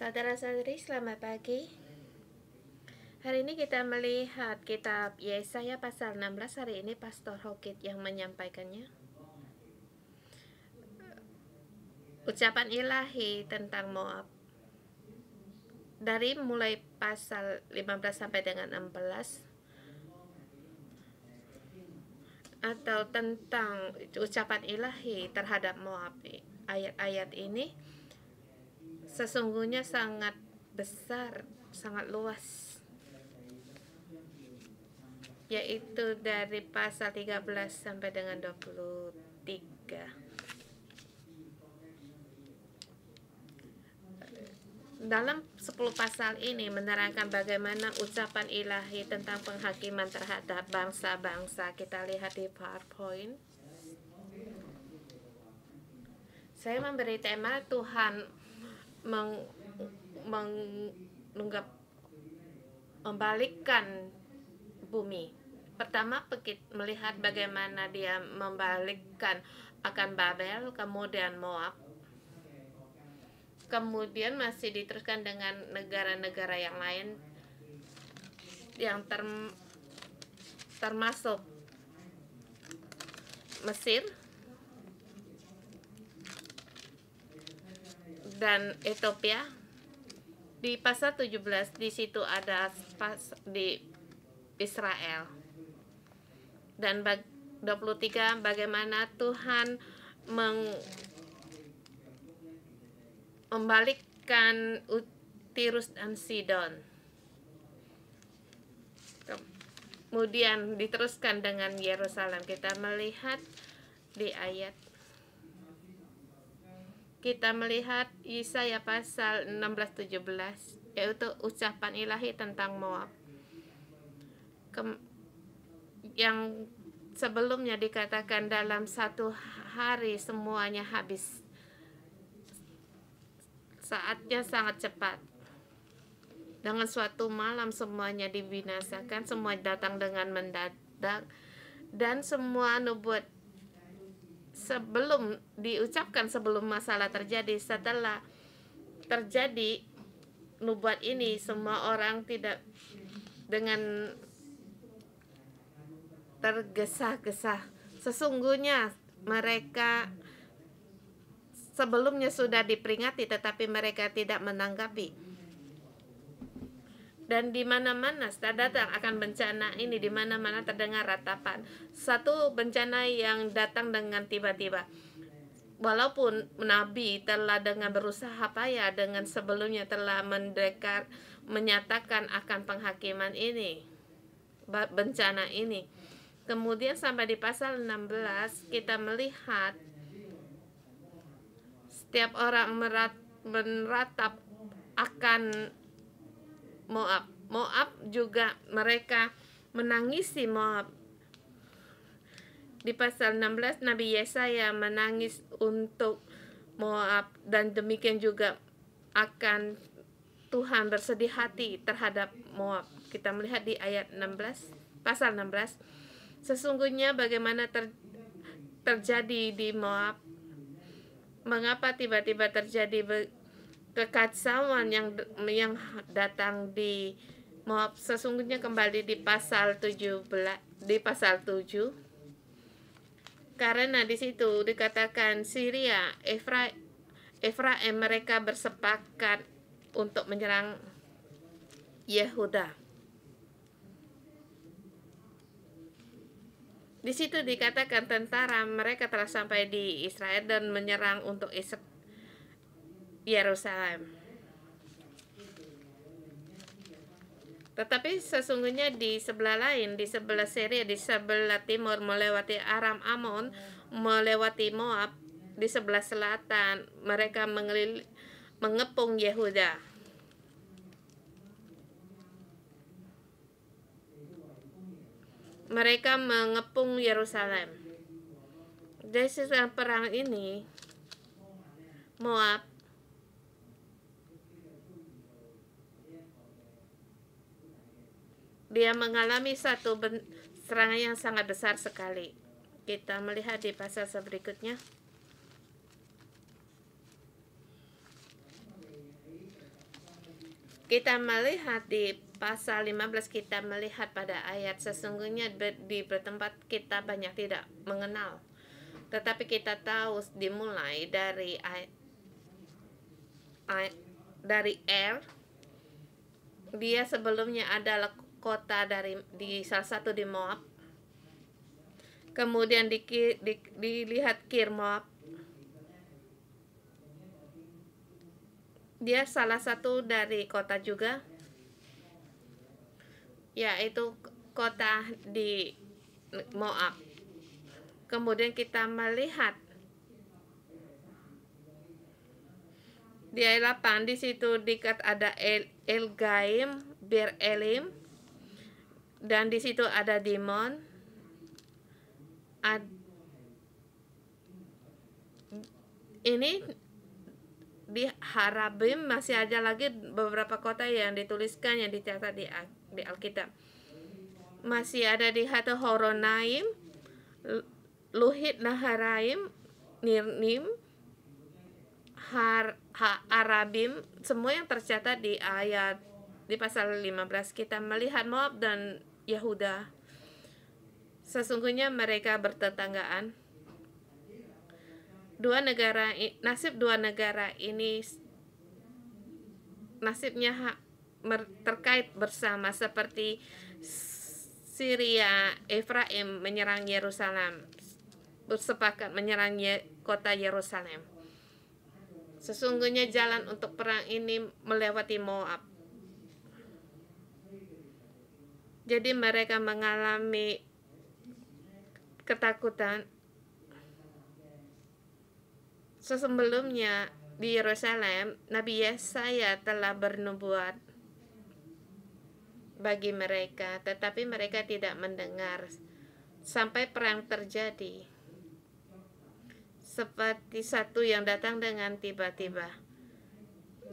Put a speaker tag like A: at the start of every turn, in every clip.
A: Saudara-saudari, selamat pagi. Hari ini kita melihat kitab Yesaya pasal 16. Hari ini Pastor Hokit yang menyampaikannya. Ucapan ilahi tentang Moab. Dari mulai pasal 15 sampai dengan 16, atau tentang ucapan ilahi terhadap Moab. Ayat-ayat ini sesungguhnya sangat besar, sangat luas, yaitu dari pasal 13 sampai dengan 23. Dalam 10 pasal ini menerangkan bagaimana ucapan ilahi tentang penghakiman terhadap bangsa-bangsa. Kita lihat di PowerPoint. Saya memberi tema Tuhan membalikkan bumi. Pertama, melihat bagaimana dia membalikkan akan Babel, kemudian Moab. Kemudian masih diteruskan dengan negara-negara yang lain yang termasuk Mesir dan Ethiopia. Di pasal 17 di situ ada di Israel. Dan 23 bagaimana Tuhan membalikkan Tirus dan Sidon. Kemudian diteruskan dengan Yerusalem. Kita melihat di ayat, kita melihat Yesaya pasal 16-17, yaitu ucapan ilahi tentang Moab. Yang sebelumnya dikatakan dalam satu hari semuanya habis. Saatnya sangat cepat. Dengan suatu malam semuanya dibinasakan, semua datang dengan mendadak, dan semua nubuat sebelum diucapkan sebelum masalah terjadi. Setelah terjadi nubuat ini, semua orang tidak dengan tergesa-gesa. Sesungguhnya mereka sebelumnya sudah diperingati, tetapi mereka tidak menanggapi. Dan di mana-mana setelah datang akan bencana ini, di mana-mana terdengar ratapan. Satu bencana yang datang dengan tiba-tiba. Walaupun Nabi telah dengan berusaha payah dengan sebelumnya telah menyatakan akan penghakiman ini, bencana ini. Kemudian sampai di pasal 16 kita melihat setiap orang meratap akan Moab. Moab juga mereka menangisi Moab. Di pasal 16 Nabi Yesaya menangis untuk Moab, dan demikian juga akan Tuhan bersedih hati terhadap Moab. Kita melihat di ayat 16, pasal 16. Sesungguhnya bagaimana terjadi di Moab. Mengapa tiba-tiba terjadi kekacauan yang datang di Moab? Sesungguhnya kembali di pasal 17, di pasal 7. Karena di situ dikatakan Syria, Efraim mereka bersepakat untuk menyerang Yehuda. Di situ dikatakan tentara mereka telah sampai di Israel dan menyerang untuk Yerusalem. Tetapi sesungguhnya di sebelah lain, di sebelah Syria, di sebelah timur melewati Aram Amon, melewati Moab, di sebelah selatan mereka mengepung Yehuda. Mereka mengepung Yerusalem. Dari setelah perang ini, Moab dia mengalami satu serangan yang sangat besar sekali. Kita melihat di pasal berikutnya. kita melihat di pasal 15, kita melihat pada ayat sesungguhnya di bertempat kita banyak tidak mengenal, tetapi kita tahu dimulai dari dia sebelumnya adalah kota di salah satu di Moab, kemudian dilihat Kir Moab, dia salah satu dari kota juga, yaitu kota di Moab. Kemudian kita melihat di ayat 8, di situ dekat ada El-Gaim, Bir Elim, dan di situ ada Dimon. Ini di Harabim masih ada lagi beberapa kota yang dituliskan, yang dicatat di Alkitab. Masih ada di Hatu Horonaim, Luhit Naharaim, Nirnim, Arabim, semua yang tercatat di pasal 15. Kita melihat Moab dan Yehuda, sesungguhnya mereka bertetanggaan. Nasib dua negara ini nasibnya terkait bersama, seperti Syria, Efraim menyerang Yerusalem, bersepakat menyerang kota Yerusalem. Sesungguhnya jalan untuk perang ini melewati Moab. Jadi mereka mengalami ketakutan. Sebelumnya di Yerusalem, Nabi Yesaya telah bernubuat bagi mereka, tetapi mereka tidak mendengar sampai perang terjadi. Seperti satu yang datang dengan tiba-tiba.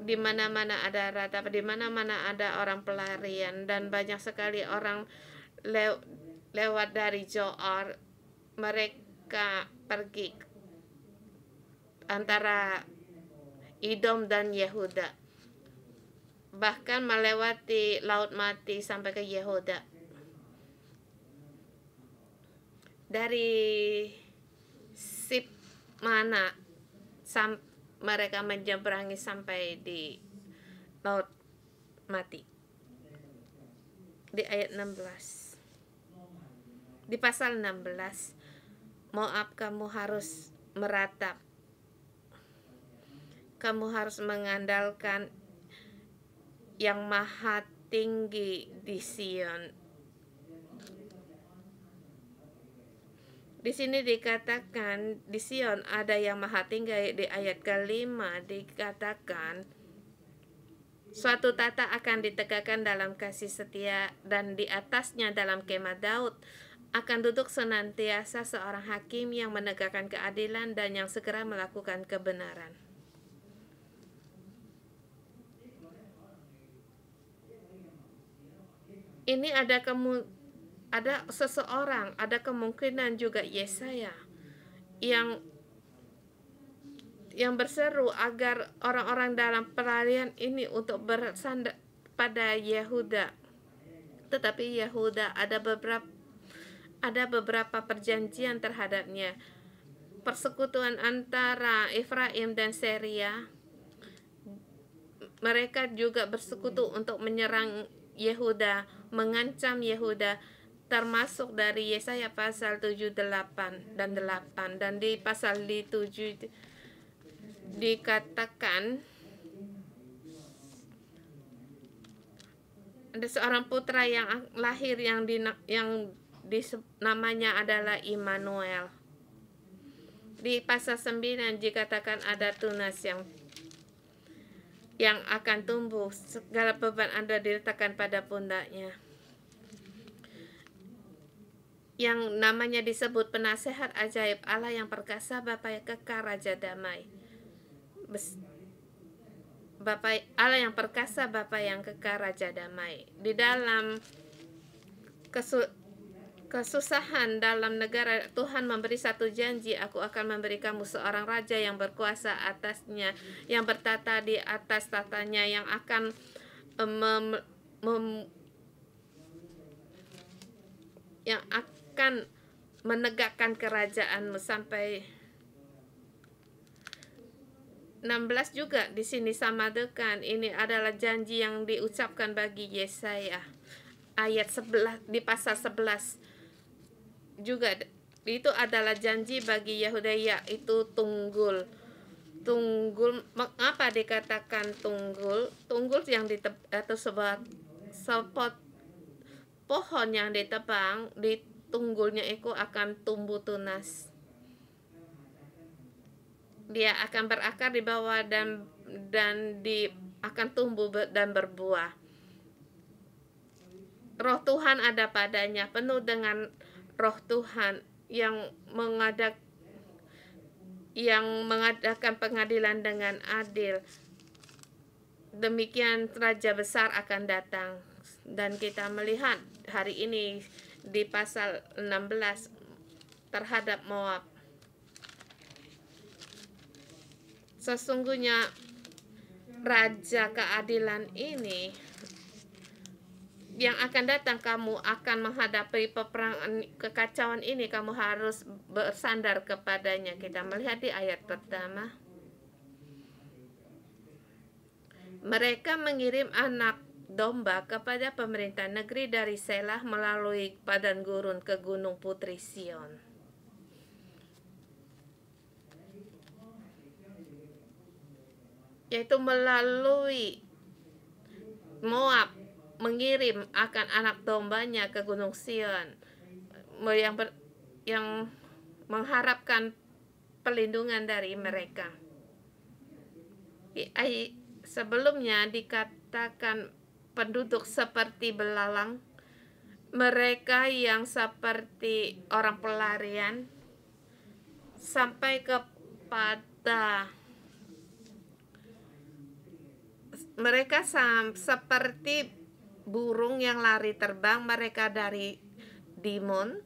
A: Di mana-mana ada ratapan, di mana-mana ada orang pelarian, dan banyak sekali orang lewat dari Zoar. Mereka pergi antara Edom dan Yehuda, bahkan melewati Laut Mati sampai ke Yehuda. Dari Sipmana mereka menyeberangi sampai di Laut Mati. Di ayat 16, di pasal 16, Moab, kamu harus meratap, kamu harus mengandalkan yang maha tinggi di Sion. Di sini dikatakan di Sion ada yang maha tinggi. Di ayat ke-5 dikatakan suatu tata akan ditegakkan dalam kasih setia, dan di atasnya dalam kemah Daud akan duduk senantiasa seorang hakim yang menegakkan keadilan dan yang segera melakukan kebenaran. Ini ada seseorang, ada kemungkinan juga Yesaya yang berseru agar orang-orang dalam pelarian ini untuk bersandar pada Yehuda. Tetapi Yehuda ada beberapa perjanjian terhadapnya. Persekutuan antara Efraim dan Syria, mereka juga bersekutu untuk menyerang Yehuda, mengancam Yehuda, termasuk dari Yesaya pasal 7, 8 dan 8. Dan di pasal 7 dikatakan ada seorang putra yang lahir yang namanya adalah Immanuel. Di pasal 9 dikatakan ada tunas yang akan tumbuh, segala beban Anda diletakkan pada pundaknya, yang namanya disebut penasehat ajaib, Allah yang perkasa, Bapa yang kekal, Raja damai. Allah yang perkasa, Bapa yang kekal, Raja damai. Di dalam kesusahan dalam negara, Tuhan memberi satu janji, aku akan memberi kamu seorang raja yang berkuasa atasnya, yang bertata di atas tatanya, yang akan mem- mem- yang akan menegakkan kerajaanmu. Sampai 16 juga di sini sama dengan ini adalah janji yang diucapkan bagi Yesaya. Ayat 11 di pasal 11 juga itu adalah janji bagi Yehuda, yaitu tunggul. Tunggul, mengapa dikatakan tunggul? Tunggul yang atau sebuah sepot pohon yang ditebang, di tunggulnya itu akan tumbuh tunas. Dia akan berakar di bawah dan akan tumbuh dan berbuah. Roh Tuhan ada padanya, penuh dengan Roh Tuhan yang mengadakan pengadilan dengan adil. Demikian Raja Besar akan datang. Dan kita melihat hari ini di pasal 16 terhadap Moab. Sesungguhnya Raja keadilan ini yang akan datang, kamu akan menghadapi peperangan kekacauan ini, kamu harus bersandar kepadanya. Kita melihat di ayat pertama. Mereka mengirim anak domba kepada pemerintah negeri dari Selah melalui padang gurun ke gunung Putri Sion. Yaitu melalui Moab mengirim akan anak dombanya ke gunung Sion yang mengharapkan perlindungan dari mereka. Sebelumnya dikatakan penduduk seperti belalang, mereka yang seperti orang pelarian, sampai kepada mereka seperti burung yang lari terbang. Mereka dari Dimon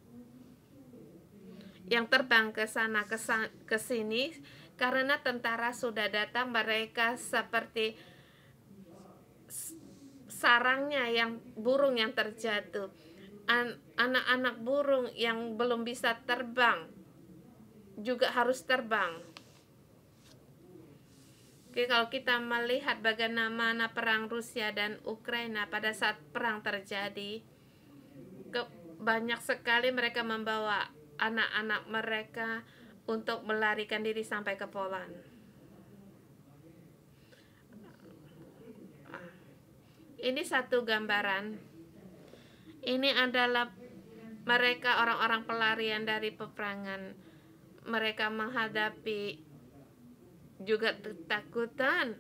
A: yang terbang ke sana ke sini karena tentara sudah datang. Mereka seperti sarangnya yang burung yang terjatuh. Anak-anak burung yang belum bisa terbang juga harus terbang. Oke, kalau kita melihat bagaimana perang Rusia dan Ukraina pada saat perang terjadi, banyak sekali mereka membawa anak-anak mereka untuk melarikan diri sampai ke Poland. Ini satu gambaran. Ini adalah mereka orang-orang pelarian dari peperangan. Mereka menghadapi juga ketakutan.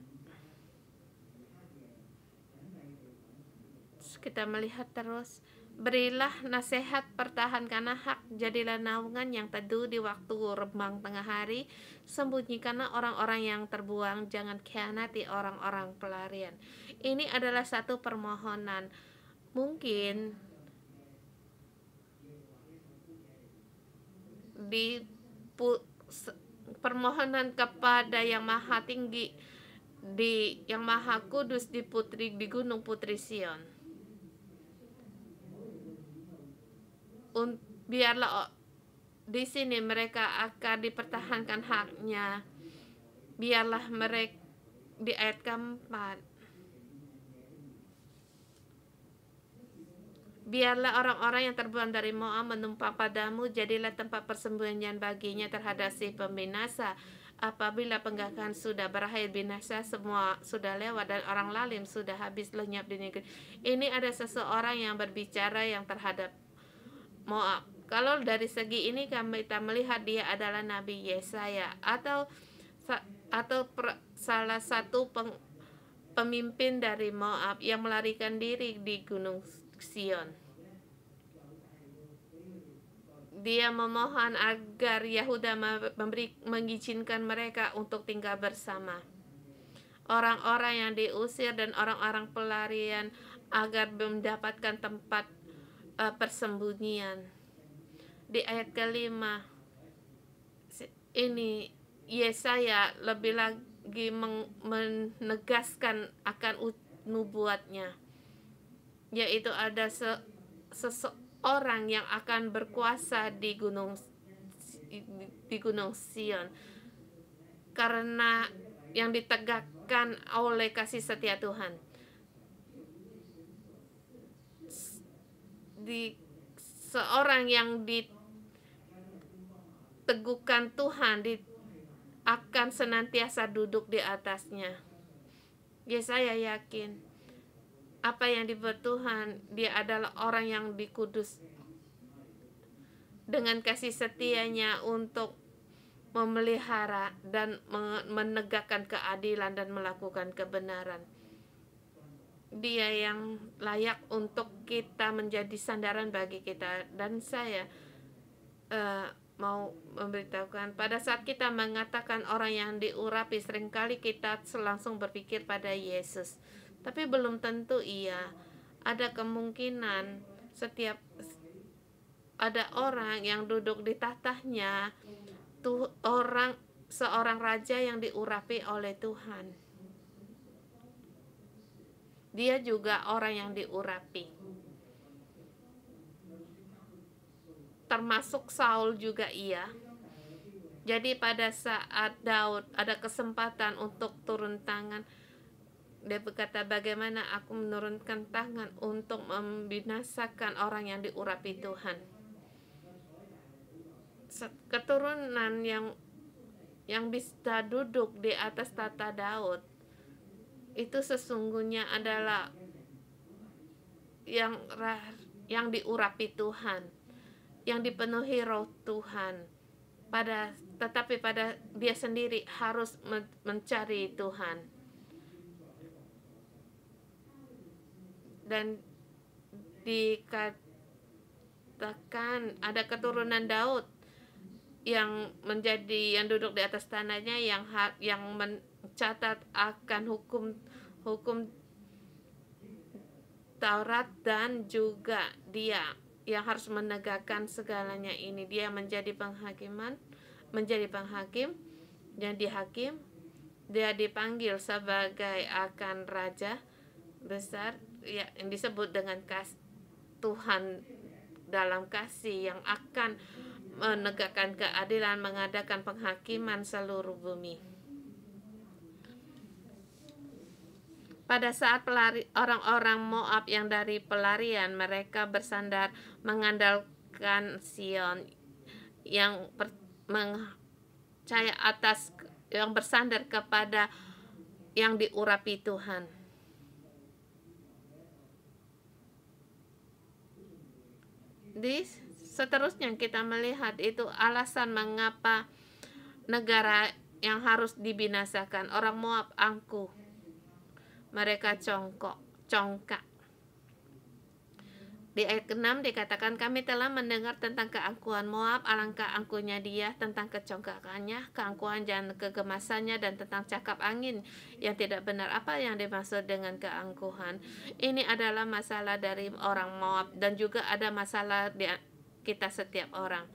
A: Kita melihat terus. Berilah nasihat, pertahankanlah hak, jadilah naungan yang teduh di waktu remang tengah hari, sembunyikanlah orang-orang yang terbuang, jangan khianati orang-orang pelarian. Ini adalah satu permohonan. Mungkin di permohonan kepada yang maha tinggi, yang maha kudus di gunung Putri Sion. Biarlah di sini mereka akan dipertahankan haknya. Biarlah mereka di ayat keempat. Biarlah orang-orang yang terbuang dari Moab menumpang padamu, jadilah tempat persembunyian baginya terhadap si pembinasa. Apabila penggakan sudah berakhir binasa, semua sudah lewat dan orang lalim sudah habis lenyap di negeri. Ini ada seseorang yang berbicara yang terhadap Moab. Kalau dari segi ini kita melihat dia adalah Nabi Yesaya atau salah satu pemimpin dari Moab yang melarikan diri di gunung Sion. Dia memohon agar Yehuda mengizinkan mereka untuk tinggal bersama. Orang-orang yang diusir dan orang-orang pelarian agar mendapatkan tempat persembunyian. Di ayat kelima ini Yesaya lebih lagi menegaskan akan nubuatnya, yaitu ada seseorang yang akan berkuasa di Gunung Sion, karena yang ditegakkan oleh kasih setia Tuhan. Seorang yang diteguhkan Tuhan akan senantiasa duduk di atasnya. Saya yakin apa yang dibuat Tuhan, dia adalah orang yang dikudus dengan kasih setianya untuk memelihara dan menegakkan keadilan dan melakukan kebenaran. Dia yang layak untuk kita menjadi sandaran bagi kita. Dan saya mau memberitahukan, pada saat kita mengatakan orang yang diurapi, seringkali kita langsung berpikir pada Yesus, tapi belum tentu iya. Ada kemungkinan ada orang yang duduk di tahtanya, seorang raja yang diurapi oleh Tuhan. Dia juga orang yang diurapi. Termasuk Saul juga iya. Jadi pada saat Daud ada kesempatan untuk turun tangan, dia berkata, bagaimana aku menurunkan tangan untuk membinasakan orang yang diurapi Tuhan. Keturunan yang bisa duduk di atas tata Daud itu sesungguhnya adalah yang diurapi Tuhan, yang dipenuhi roh Tuhan, tetapi pada dia sendiri harus mencari Tuhan. Dan dikatakan ada keturunan Daud yang duduk di atas tanahnya, yang mencatat akan hukum Taurat, dan juga dia yang harus menegakkan segalanya ini. Dia menjadi penghakim, jadi hakim. Dia dipanggil sebagai akan raja besar, ya, yang disebut dengan Tuhan dalam kasih, yang akan menegakkan keadilan, mengadakan penghakiman seluruh bumi. Pada saat orang-orang Moab yang dari pelarian, mereka bersandar mengandalkan Sion, yang percaya yang bersandar kepada yang diurapi Tuhan. Seterusnya kita melihat itu alasan mengapa negara yang harus dibinasakan. Orang Moab angkuh, mereka congkak. Di ayat ke-6 dikatakan, kami telah mendengar tentang keangkuhan Moab, alangkah angkuhnya dia, tentang kecongkakannya, keangkuhan dan kegemasannya, dan tentang cakap angin yang tidak benar. Apa yang dimaksud dengan keangkuhan? Ini adalah masalah dari orang Moab, dan juga ada masalah di kita setiap orang.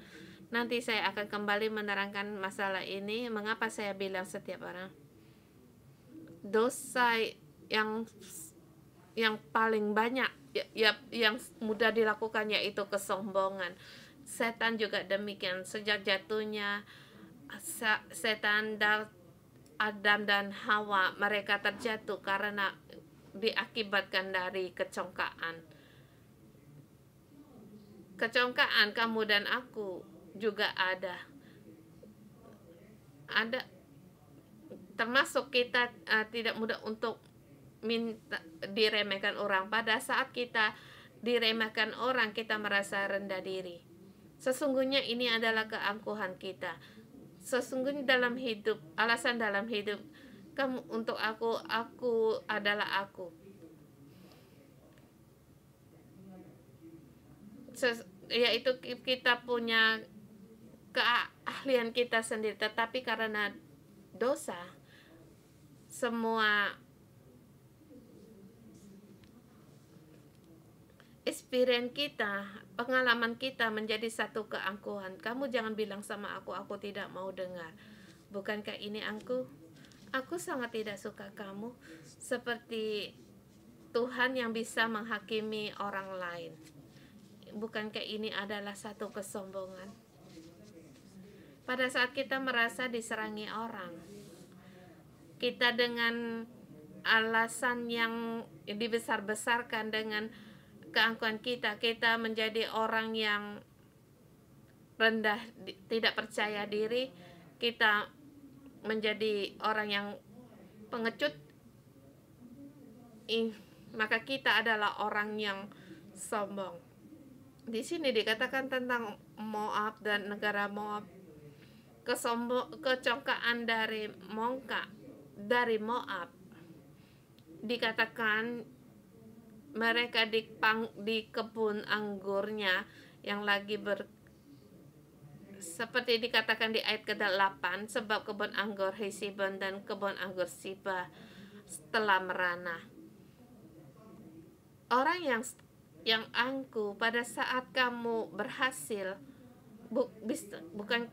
A: Nanti saya akan kembali menerangkan masalah ini, mengapa saya bilang setiap orang. Dosa yang paling banyak yang mudah dilakukan yaitu kesombongan. Setan juga demikian. Sejak jatuhnya setan, Adam dan Hawa, mereka terjatuh karena diakibatkan dari kecongkaan. Kecongkaan kamu dan aku juga ada, termasuk kita tidak mudah untuk diremehkan orang. Pada saat kita diremehkan orang, kita merasa rendah diri. Sesungguhnya ini adalah keangkuhan kita. Sesungguhnya dalam hidup, alasan dalam hidup, kamu untuk aku adalah aku. Yaitu kita punya keahlian kita sendiri, tetapi karena dosa, semua experience kita, pengalaman kita menjadi satu keangkuhan. Kamu jangan bilang sama aku tidak mau dengar. Bukankah ini aku sangat tidak suka kamu. Seperti Tuhan yang bisa menghakimi orang lain. Bukankah ini adalah satu kesombongan? Pada saat kita merasa diserangi orang, kita dengan alasan yang dibesar-besarkan dengan keangkuhan kita, kita menjadi orang yang rendah, tidak percaya diri, kita menjadi orang yang pengecut, maka kita adalah orang yang sombong. Di sini dikatakan tentang Moab dan negara Moab. Kecongkaan dari Moab dikatakan mereka di kebun anggurnya yang lagi seperti dikatakan di ayat ke-8, sebab kebun anggur Hesibon dan kebun anggur Siba telah merana. Orang yang angkuh pada saat kamu berhasil, bukan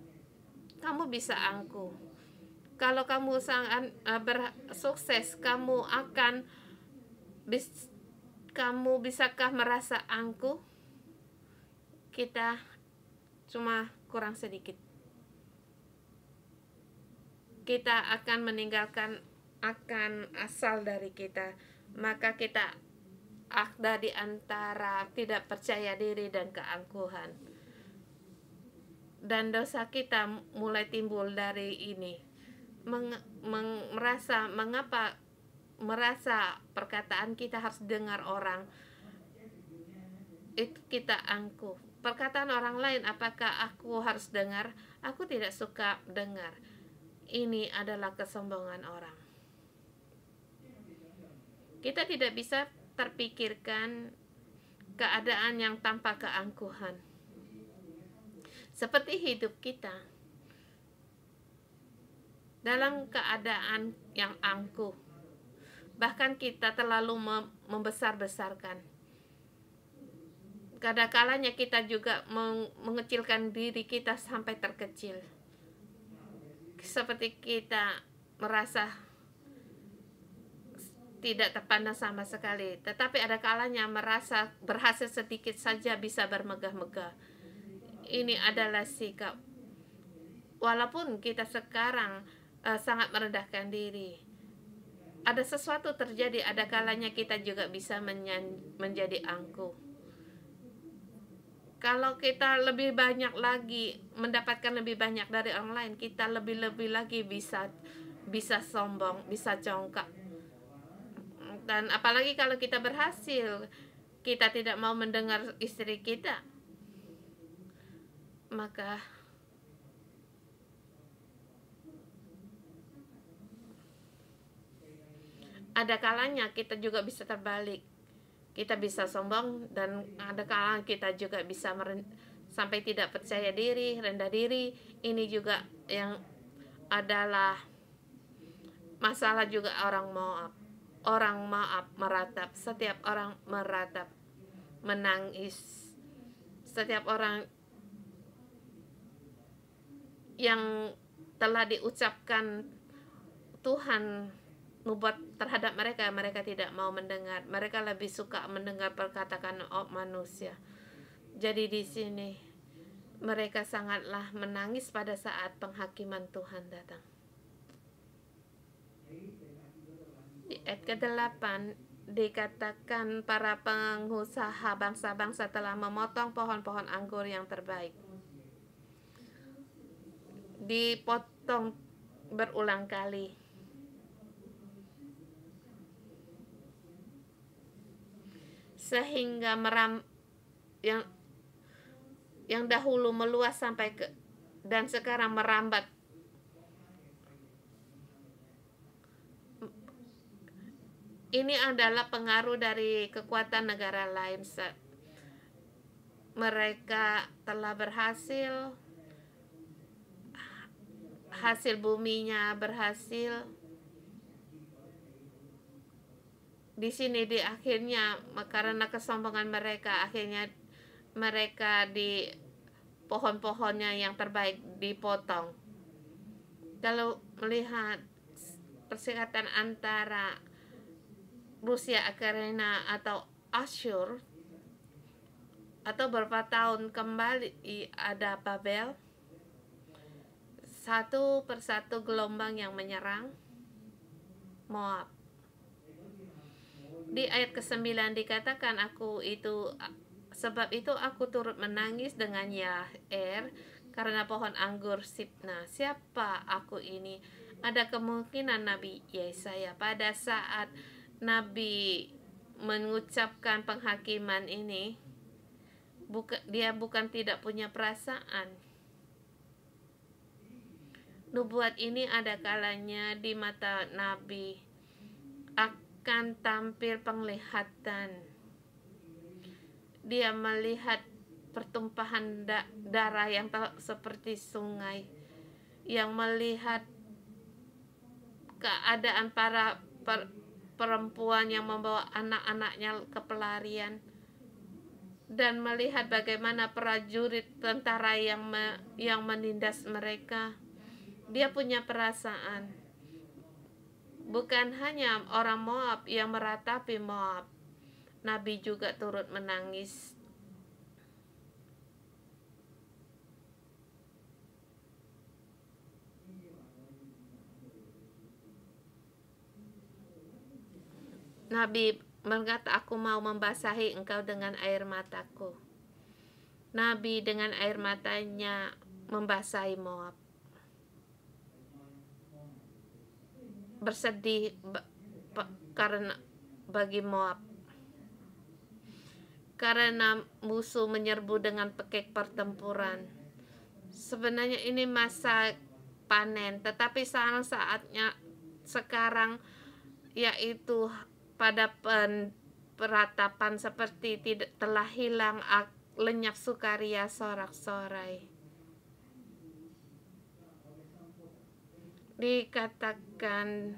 A: kamu bisa angkuh. Kalau kamu sangat sukses, kamu bisakah merasa angkuh? Kita cuma kurang sedikit. Kita akan meninggalkan akan asal dari kita, maka kita ada di antara tidak percaya diri dan keangkuhan. Dan dosa kita mulai timbul dari ini. Merasa perkataan kita harus dengar orang, itu kita angkuh. Perkataan orang lain, apakah aku harus dengar? Aku tidak suka dengar. Ini adalah kesombongan orang. Kita tidak bisa terpikirkan keadaan yang tanpa keangkuhan. Seperti hidup kita dalam keadaan yang angkuh, bahkan kita terlalu membesar-besarkan. Kadang-kalanya kita juga mengecilkan diri kita sampai terkecil, seperti kita merasa tidak terpandang sama sekali. Tetapi ada kalanya merasa berhasil sedikit saja bisa bermegah-megah. Ini adalah sikap, walaupun kita sekarang sangat merendahkan diri, ada sesuatu terjadi, ada kalanya kita juga bisa menjadi angkuh. Kalau kita lebih banyak lagi mendapatkan lebih banyak dari orang lain, kita lebih-lebih lagi bisa sombong, bisa congkak. Dan apalagi kalau kita berhasil, kita tidak mau mendengar istri kita, maka ada kalanya kita juga bisa terbalik. Kita bisa sombong, dan ada kalanya kita juga bisa sampai tidak percaya diri, rendah diri. Ini juga yang adalah masalah juga orang Moab. Orang Moab meratap, setiap orang meratap, menangis. Setiap orang yang telah diucapkan Tuhan nubuat terhadap mereka, mereka tidak mau mendengar. Mereka lebih suka mendengar perkataan manusia. Jadi di sini mereka sangatlah menangis pada saat penghakiman Tuhan datang. Di ayat ke-8 dikatakan para pengusaha bangsa-bangsa telah memotong pohon-pohon anggur yang terbaik. Dipotong berulang kali. Sehingga yang dahulu meluas sampai dan sekarang merambat. Ini adalah pengaruh dari kekuatan negara lain. Mereka telah berhasil, hasil buminya berhasil. Di sini di akhirnya karena kesombongan mereka, akhirnya mereka di pohon-pohonnya yang terbaik dipotong. Kalau melihat persikatan antara Rusia Ukraina atau Asyur, atau beberapa tahun kembali ada Babel, satu persatu gelombang yang menyerang Moab. Di ayat ke-9 dikatakan, sebab itu aku turut menangis dengan Yair karena pohon anggur Sibna. Siapa aku ini? Ada kemungkinan Nabi Yesaya pada saat Nabi mengucapkan penghakiman ini, dia bukan tidak punya perasaan. Nubuat ini ada kalanya di mata Nabi akan tampil penglihatan. Dia melihat pertumpahan darah yang seperti sungai, yang melihat keadaan para perempuan yang membawa anak-anaknya ke pelarian, dan melihat bagaimana prajurit tentara yang menindas mereka. Dia punya perasaan. Bukan hanya orang Moab yang meratapi Moab, Nabi juga turut menangis. Nabi berkata, aku mau membasahi engkau dengan air mataku. Nabi dengan air matanya membasahi Moab. Bersedih karena bagi Moab, karena musuh menyerbu dengan pekik pertempuran. Sebenarnya ini masa panen, tetapi saatnya sekarang, yaitu pada peratapan, seperti telah hilang lenyap sukaria sorak-sorai. Dikatakan,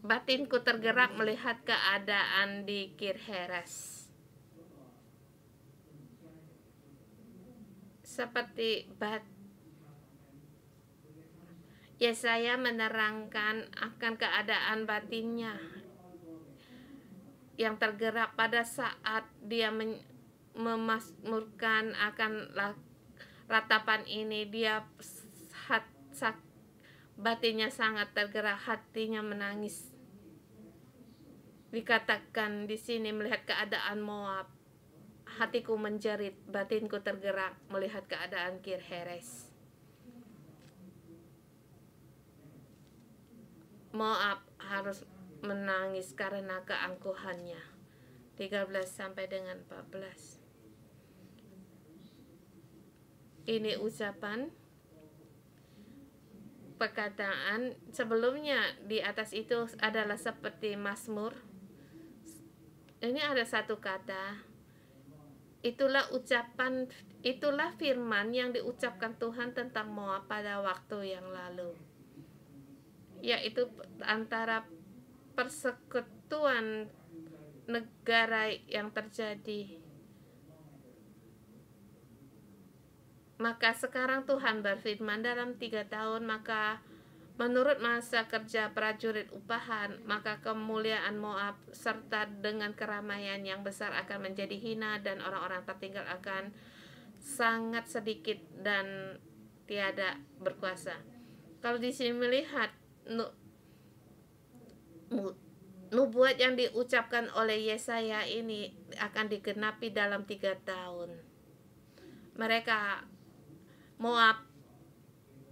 A: batinku tergerak melihat keadaan di Kir-Heres. Seperti Yesaya menerangkan akan keadaan batinnya yang tergerak pada saat dia memasmurkan akan ratapan ini. Dia batinnya sangat tergerak, hatinya menangis. Dikatakan di sini, melihat keadaan Moab, hatiku menjerit, batinku tergerak melihat keadaan Kir-Heres. Moab harus menangis karena keangkuhannya. 13 sampai dengan 14. Ini ucapan perkataan sebelumnya di atas itu adalah seperti Mazmur. Ini ada satu kata, itulah firman yang diucapkan Tuhan tentang Moab pada waktu yang lalu, yaitu antara persekutuan negara yang terjadi. Maka sekarang Tuhan berfirman, dalam 3 tahun, maka menurut masa kerja prajurit upahan, maka kemuliaan Moab serta dengan keramaian yang besar akan menjadi hina, dan orang-orang tertinggal akan sangat sedikit dan tiada berkuasa. Kalau di sini melihat nubuat yang diucapkan oleh Yesaya ini akan digenapi dalam 3 tahun. Moab,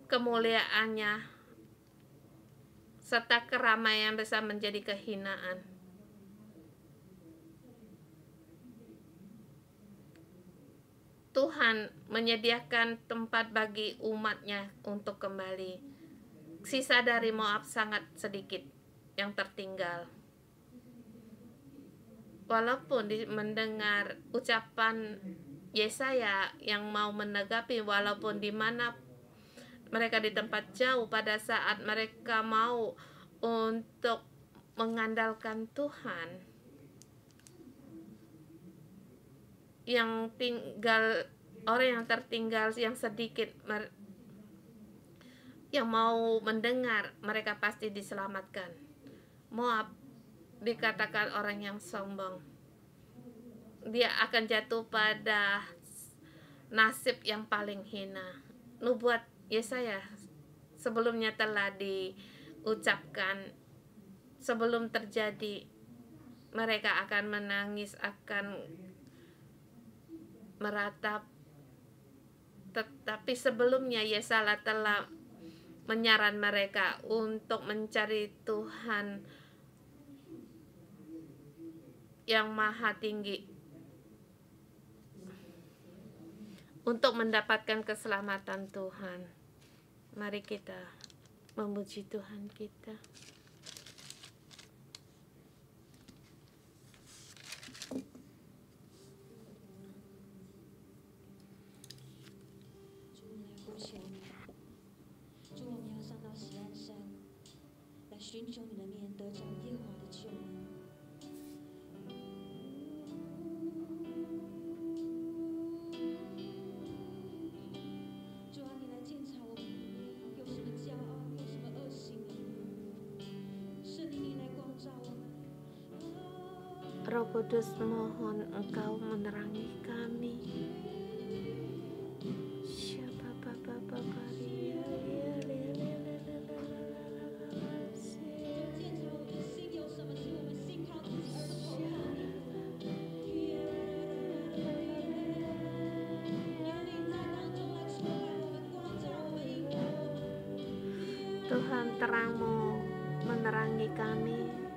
A: kemuliaannya serta keramaian besar menjadi kehinaan. Tuhan menyediakan tempat bagi umatnya untuk kembali. Sisa dari Moab sangat sedikit yang tertinggal. Walaupun mendengar ucapan Yesaya yang mau menegapi, walaupun di mana mereka di tempat jauh, pada saat mereka mau untuk mengandalkan Tuhan, orang yang tertinggal yang sedikit yang mau mendengar, mereka pasti diselamatkan. Moab dikatakan orang yang sombong. Dia akan jatuh pada nasib yang paling hina. Nubuat Yesaya sebelumnya telah diucapkan, sebelum terjadi mereka akan menangis, akan meratap. Tetapi sebelumnya Yesaya telah menyaran mereka untuk mencari Tuhan yang maha tinggi untuk mendapatkan keselamatan Tuhan. Mari kita memuji Tuhan kita. Roh Kudus, mohon Engkau menerangi kami. Tuhan, terang-Mu menerangi kami.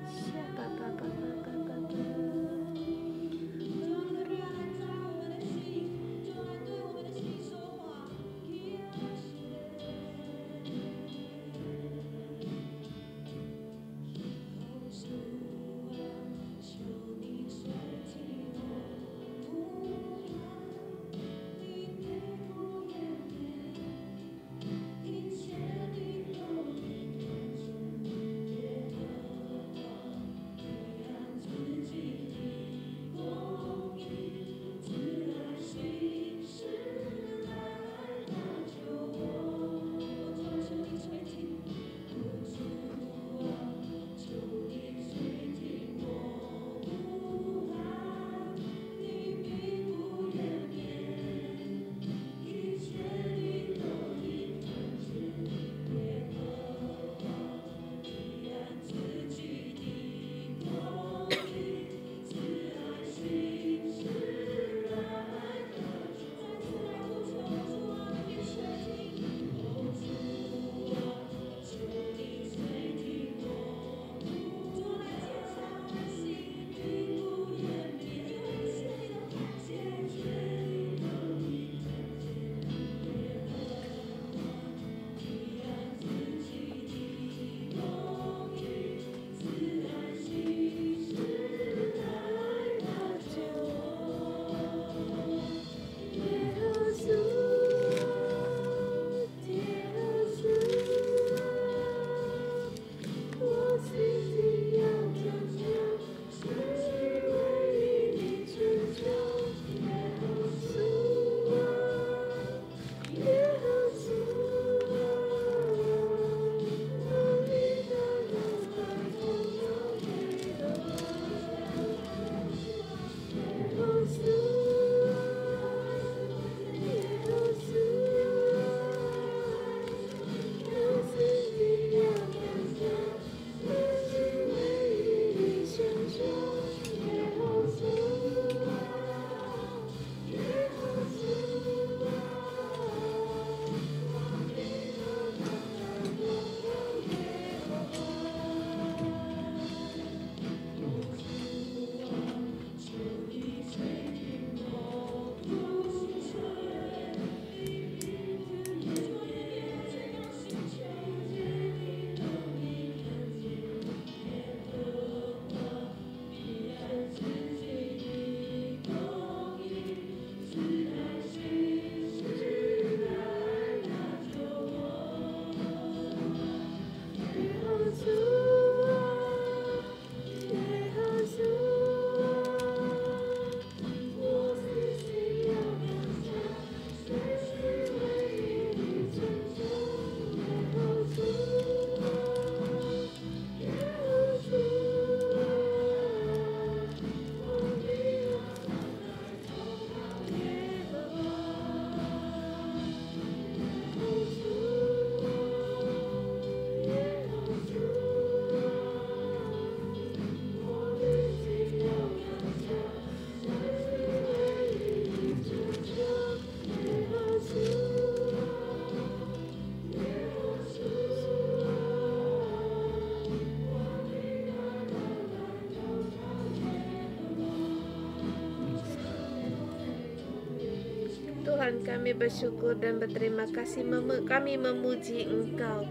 A: Tuhan, kami bersyukur dan berterima kasih. Kami memuji Engkau.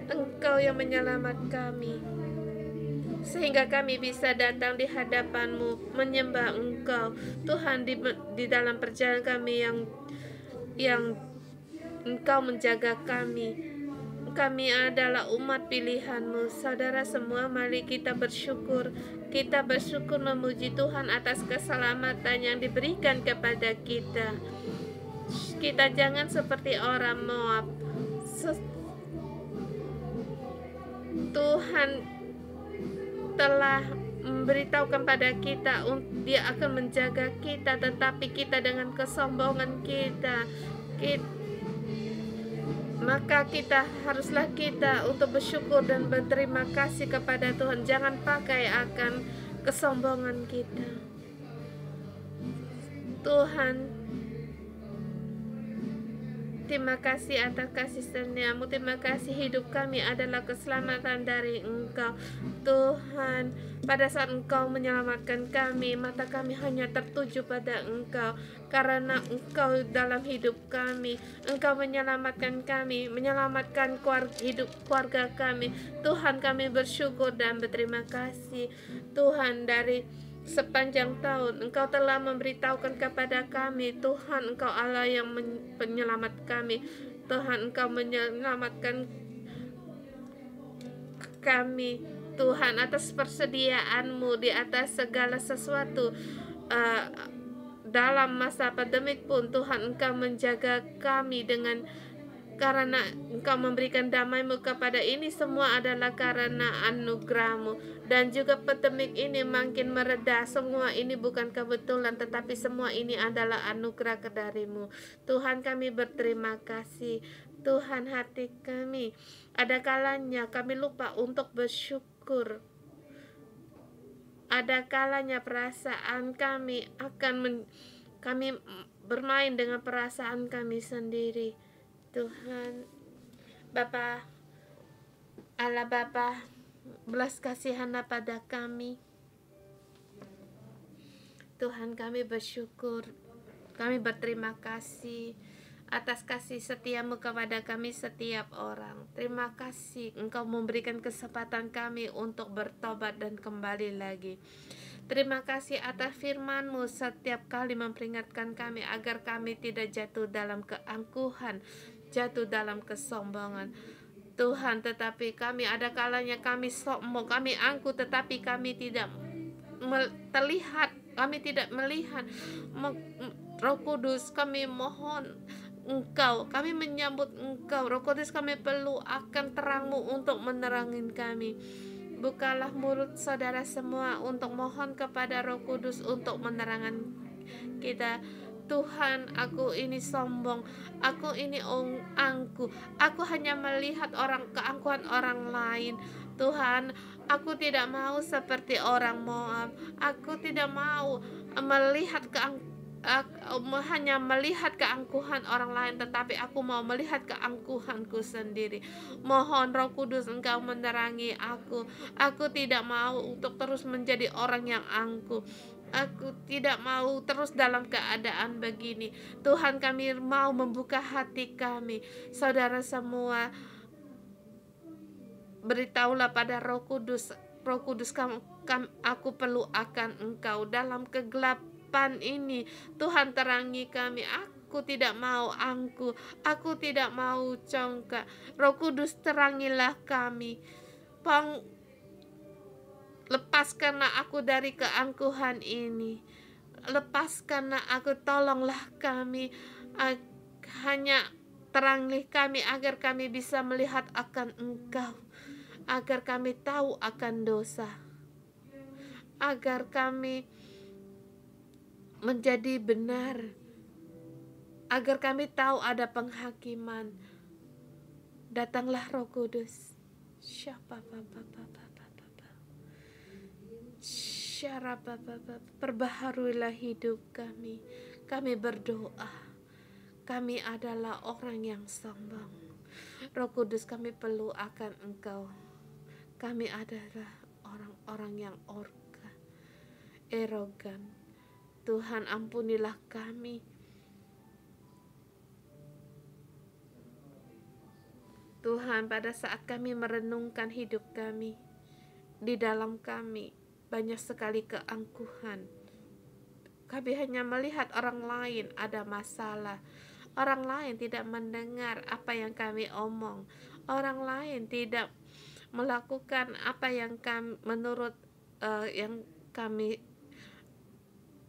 A: Engkau yang menyelamat kami, sehingga kami bisa datang di hadapan-Mu, menyembah Engkau. Tuhan, di dalam perjalanan kami yang Engkau menjaga kami. Kami adalah umat pilihan-Mu. Saudara semua, mari kita bersyukur. Kita bersyukur memuji Tuhan atas keselamatan yang diberikan kepada kita. Kita jangan seperti orang Moab. Tuhan telah memberitahukan pada kita Dia akan menjaga kita, tetapi kita dengan kesombongan maka haruslah kita untuk bersyukur dan berterima kasih kepada Tuhan. Jangan pakai akan kesombongan kita. Tuhan, terima kasih atas kasih setia-Mu. Terima kasih hidup kami adalah keselamatan dari Engkau. Tuhan, pada saat Engkau menyelamatkan kami, mata kami hanya tertuju pada Engkau. Karena Engkau dalam hidup kami, Engkau menyelamatkan kami, menyelamatkan hidup keluarga kami. Tuhan, kami bersyukur dan berterima kasih. Tuhan, dari sepanjang tahun Engkau telah memberitahukan kepada kami, Tuhan, Engkau Allah yang penyelamat kami. Tuhan, Engkau menyelamatkan kami, Tuhan, atas persediaan-Mu di atas segala sesuatu. Dalam masa pandemik pun Tuhan, Engkau menjaga kami karena Engkau memberikan damai-Mu kepada ini semua adalah karena anugerah-Mu. Dan juga pandemik ini makin mereda. Semua ini bukan kebetulan, tetapi semua ini adalah anugerah dari-Mu. Tuhan, kami berterima kasih. Tuhan, hati kami ada kalanya kami lupa untuk bersyukur. Ada kalanya perasaan kami kami bermain dengan perasaan kami sendiri. Tuhan, Bapa, Allah Bapa, belas kasihanlah pada kami. Tuhan, kami bersyukur, kami berterima kasih atas kasih setia-Mu kepada kami setiap orang. Terima kasih Engkau memberikan kesempatan kami untuk bertobat dan kembali lagi. Terima kasih atas firman-Mu setiap kali memperingatkan kami agar kami tidak jatuh dalam keangkuhan, jatuh dalam kesombongan. Tuhan, tetapi kami ada kalanya kami sombong, kami angkuh, tetapi kami tidak terlihat, kami tidak melihat. Roh Kudus, kami mohon Engkau, kami menyambut Engkau. Roh Kudus, kami perlu akan terang-Mu untuk menerangin kami. Bukalah mulut saudara semua untuk mohon kepada Roh Kudus untuk menerangkan kita. Tuhan, aku ini sombong, aku ini angkuh, aku hanya melihat keangkuhan orang lain. Tuhan, aku tidak mau seperti orang Moab. Aku tidak mau hanya melihat keangkuhan orang lain, tetapi aku mau melihat keangkuhanku sendiri. Mohon Roh Kudus Engkau menerangi aku. Aku tidak mau untuk terus menjadi orang yang angkuh. Aku tidak mau terus dalam keadaan begini. Tuhan, kami mau membuka hati kami. Saudara semua, beritahulah pada Roh Kudus. Roh Kudus, aku perlu akan Engkau dalam kegelapan ini. Tuhan, terangi kami. Aku tidak mau angkuh, aku tidak mau congkak. Roh Kudus, terangilah kami. Lepaskanlah aku dari keangkuhan ini. Lepaskanlah aku, tolonglah kami. Hanya terangi kami agar kami bisa melihat akan Engkau, agar kami tahu akan dosa, agar kami menjadi benar, agar kami tahu ada penghakiman. Datanglah Roh Kudus. Perbaharuilah hidup kami. Kami berdoa. Kami adalah orang yang sombong. Roh Kudus, kami perlu akan Engkau. Kami adalah orang-orang yang erogan. Tuhan, ampunilah kami. Tuhan, pada saat kami merenungkan hidup kami, di dalam kami banyak sekali keangkuhan. Kami hanya melihat orang lain ada masalah. Orang lain tidak mendengar apa yang kami omong. Orang lain tidak melakukan apa yang kami, menurut yang kami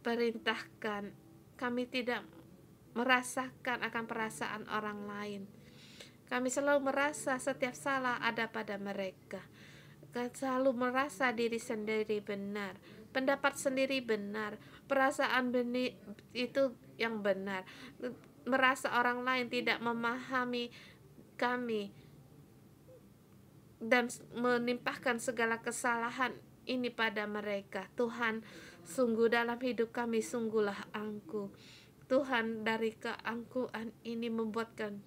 A: perintahkan. Kami tidak merasakan akan perasaan orang lain. Kami selalu merasa setiap salah ada pada mereka. Kami selalu merasa diri sendiri benar, pendapat sendiri benar, perasaan itu yang benar. Merasa orang lain tidak memahami kami dan menimpahkan segala kesalahan ini pada mereka. Tuhan, sungguh dalam hidup kami sungguhlah angkuh. Tuhan, dari keangkuhan ini membuatkan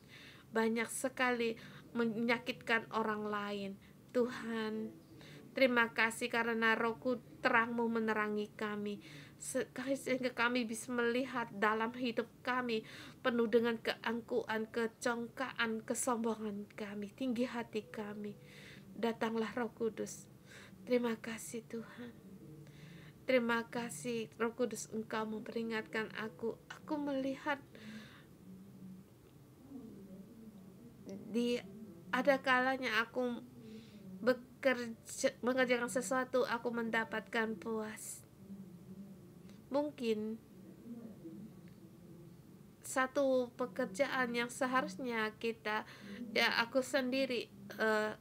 A: banyak sekali menyakitkan orang lain. Tuhan, terima kasih karena Roh-Ku terang-Mu menerangi kami, sehingga kami bisa melihat dalam hidup kami penuh dengan keangkuhan, kecongkaan, kesombongan kami, tinggi hati kami. Datanglah Roh Kudus. Terima kasih Tuhan. Terima kasih Roh Kudus, Engkau memperingatkan aku. Aku melihat ada kalanya aku mengerjakan sesuatu, aku mendapatkan puas. Mungkin satu pekerjaan yang seharusnya aku sendiri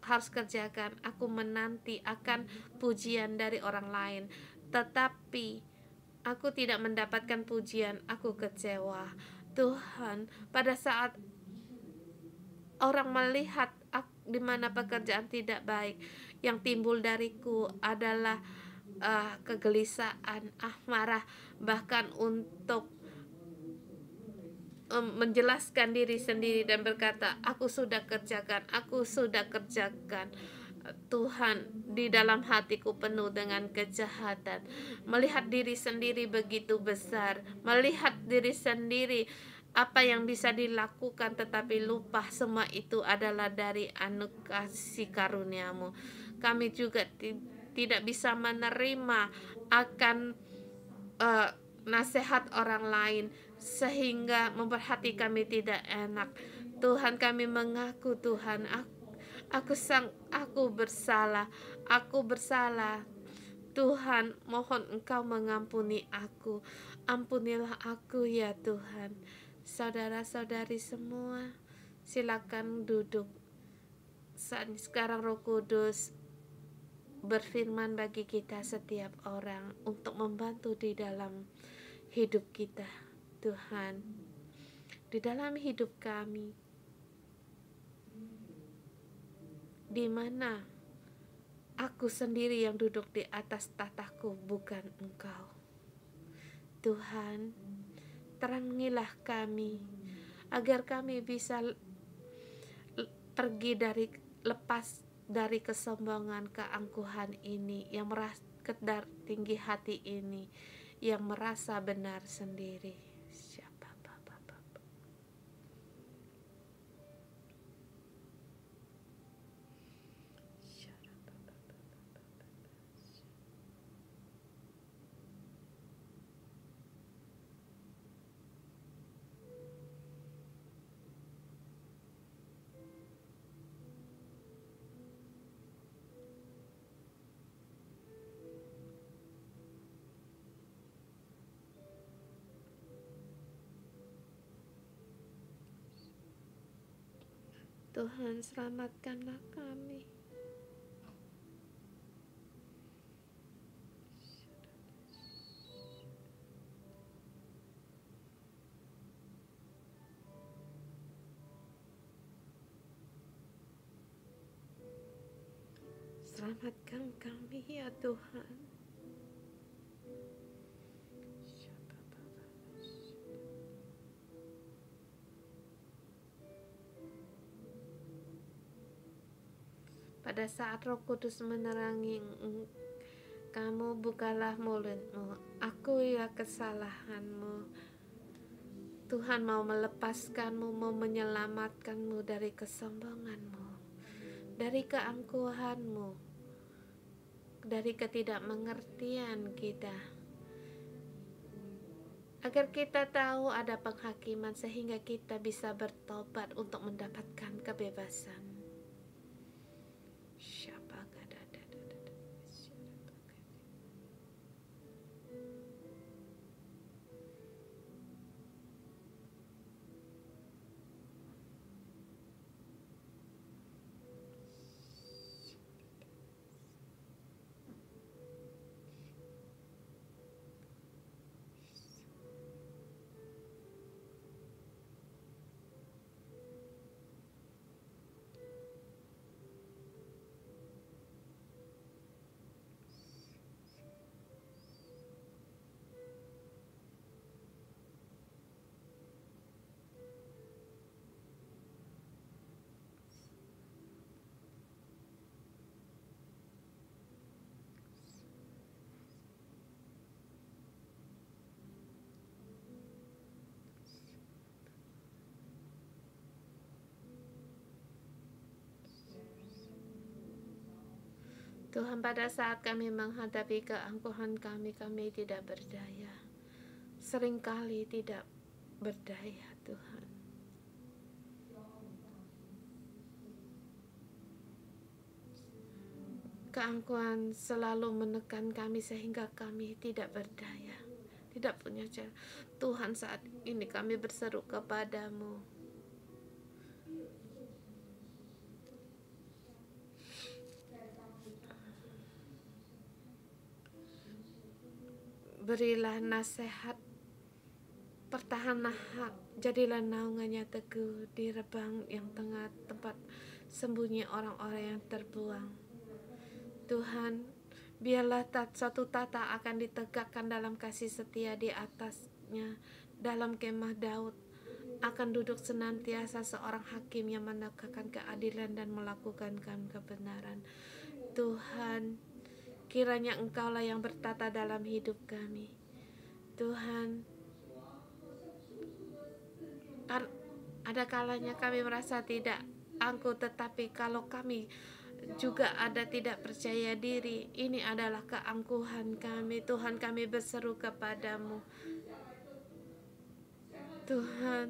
A: harus kerjakan, aku menanti akan pujian dari orang lain, tetapi aku tidak mendapatkan pujian, aku kecewa. Tuhan, pada saat orang melihat di mana pekerjaan tidak baik, yang timbul dariku adalah kegelisahan, marah, bahkan untuk menjelaskan diri sendiri dan berkata, aku sudah kerjakan. Tuhan, di dalam hatiku penuh dengan kejahatan, melihat diri sendiri begitu besar, melihat diri sendiri apa yang bisa dilakukan, tetapi lupa semua itu adalah dari anugerah kasih karunia-Mu. Kami juga tidak bisa menerima akan nasihat orang lain, sehingga membuat hati kami tidak enak. Tuhan, kami mengaku, Tuhan, aku bersalah. Tuhan, mohon Engkau mengampuni aku. Ampunilah aku ya Tuhan. Saudara-saudari semua, silakan duduk. Sekarang Roh Kudus berfirman bagi kita setiap orang untuk membantu di dalam hidup kita. Tuhan, di dalam hidup kami, di mana aku sendiri yang duduk di atas tahtaku, bukan Engkau. Tuhan, terangilah kami agar kami bisa lepas dari kesombongan, keangkuhan ini, yang merasa tinggi hati ini, yang merasa benar sendiri. Tuhan, selamatkanlah kami. Selamatkan kami ya Tuhan. Pada saat Roh Kudus menerangi kamu, bukalah mulutmu. Akui kesalahanmu. Tuhan mau melepaskanmu, mau menyelamatkanmu dari kesombonganmu. dari keangkuhanmu, dari ketidakmengertian kita, agar kita tahu ada penghakiman sehingga kita bisa bertobat untuk mendapatkan kebebasan. Tuhan, pada saat kami menghadapi keangkuhan kami tidak berdaya. Seringkali tidak berdaya, Tuhan. Keangkuhan selalu menekan kami sehingga kami tidak berdaya, tidak punya cara. Tuhan, saat ini kami berseru kepadamu. Berilah nasihat, pertahanlah hak, jadilah naungannya teguh di rebang yang tengah tempat sembunyi orang-orang yang terbuang. Tuhan, biarlah satu tata akan ditegakkan dalam kasih setia di atasnya. Dalam kemah Daud akan duduk senantiasa seorang hakim yang menegakkan keadilan dan melakukan kebenaran. Tuhan, kiranya Engkaulah yang bertata dalam hidup kami. Tuhan, ada kalanya kami merasa tidak angkuh, tetapi kalau kami juga ada tidak percaya diri, ini adalah keangkuhan kami. Tuhan, kami berseru kepadamu. Tuhan,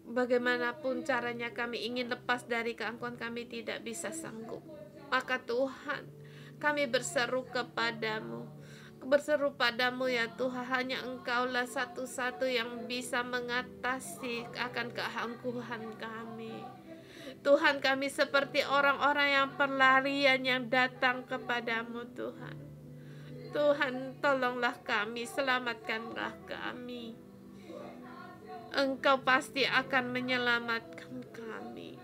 A: bagaimanapun caranya kami ingin lepas dari keangkuhan, kami tidak bisa sanggup. Maka Tuhan, kami berseru kepadamu. Berseru padamu ya Tuhan, hanya Engkaulah satu-satu yang bisa mengatasi akan keangkuhan kami. Tuhan, kami seperti orang-orang yang pelarian yang datang kepadamu Tuhan. Tuhan, tolonglah kami, selamatkanlah kami. Engkau pasti akan menyelamatkan kami.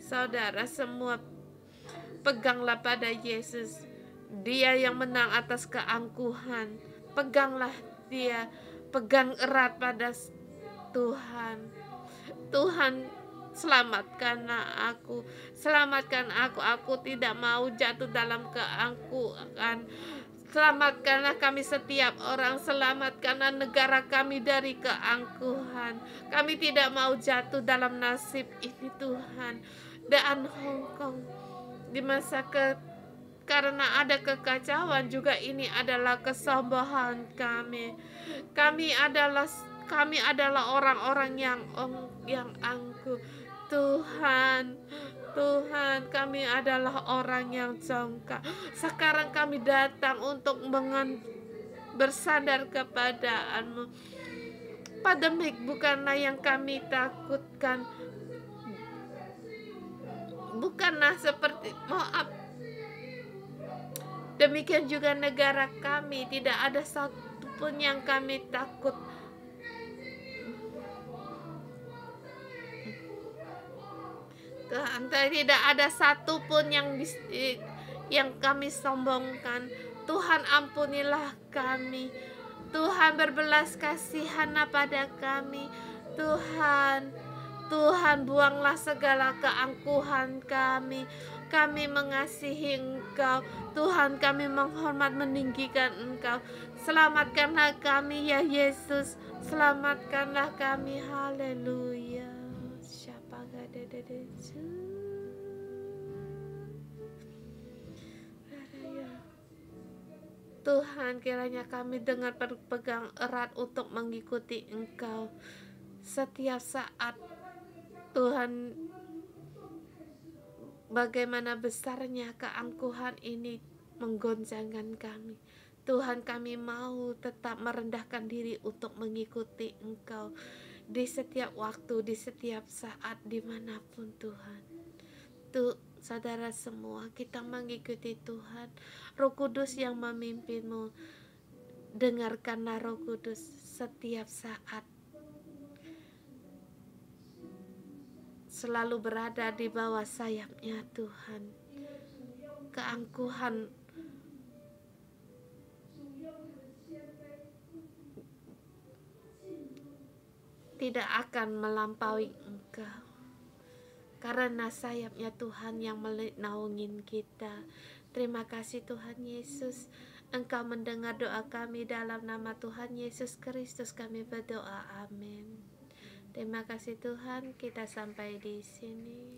A: Saudara semua, peganglah pada Yesus, Dia yang menang atas keangkuhan. Peganglah Dia, pegang erat pada Tuhan. Tuhan, selamatkanlah aku, selamatkan aku. Aku tidak mau jatuh dalam keangkuhan. Selamatkanlah kami setiap orang, selamatkanlah negara kami dari keangkuhan. Kami tidak mau jatuh dalam nasib ini Tuhan. Dan Hong Kong di masa karena ada kekacauan juga, ini adalah kesombongan kami. Kami adalah orang-orang yang angkuh. Tuhan, kami adalah orang yang congkak. Sekarang kami datang untuk bersandar kepadamu. Pandemik bukanlah yang kami takutkan. Bukanlah seperti demikian juga negara kami, tidak ada satupun yang kami takut. Tuhan, tidak ada satupun yang kami sombongkan. Tuhan, ampunilah kami. Tuhan, berbelas kasihanlah pada kami. Tuhan, buanglah segala keangkuhan kami. Kami mengasihi Engkau. Tuhan, kami menghormat meninggikan Engkau. Selamatkanlah kami ya Yesus. Selamatkanlah kami. Haleluya. Siapa gade Tuhan, kiranya kami dengan berpegang erat untuk mengikuti Engkau setiap saat. Tuhan, bagaimana besarnya keangkuhan ini menggoncangkan kami. Tuhan, kami mau tetap merendahkan diri untuk mengikuti Engkau di setiap waktu, di setiap saat, dimanapun Tuhan. Saudara semua, kita mengikuti Tuhan. Roh Kudus yang memimpinmu. Dengarkanlah Roh Kudus setiap saat. Selalu berada di bawah sayapnya Tuhan. Keangkuhan tidak akan melampaui Engkau, karena sayapnya Tuhan yang menaungin kita. Terima kasih Tuhan Yesus, Engkau mendengar doa kami. Dalam nama Tuhan Yesus Kristus kami berdoa, amin. Terima kasih Tuhan, kita sampai di sini.